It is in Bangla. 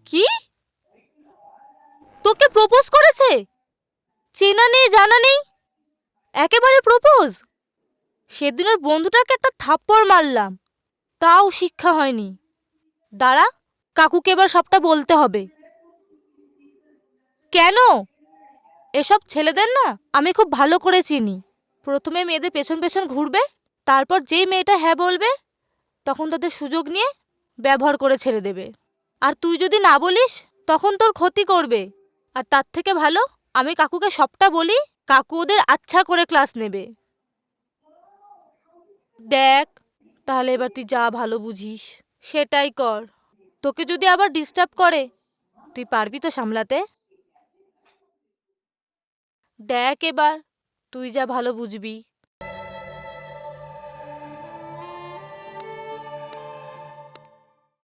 কি? তোকে প্রপোজ করেছে? চেনা নেই জানা নেই, একেবারে প্রপোজ? সেদিনের বন্ধুটাকে একটা থাপ্পড় মারলাম, তাও শিক্ষা হয়নি। দাঁড়া, কাকুকে এবার সবটা বলতে হবে। কেন? এসব ছেলেদের না আমি খুব ভালো করে চিনি। প্রথমে মেয়েদের পেছন পেছন ঘুরবে, তারপর যেই মেয়েটা হ্যাঁ বলবে তখন তাদের সুযোগ নিয়ে ব্যবহার করে ছেড়ে দেবে। আর তুই যদি না বলিস তখন তোর ক্ষতি করবে। আর তার থেকে ভালো আমি কাকুকে সবটা বলি, কাকু ওদের আচ্ছা করে ক্লাস নেবে। দেখ, তাহলে এবার তুই যা ভালো বুঝিস সেটাই কর। তোকে যদি আবার ডিস্টার্ব করে, তুই পারবি তো সামলাতে? দেখ এবার তুই যা ভালো বুঝবি।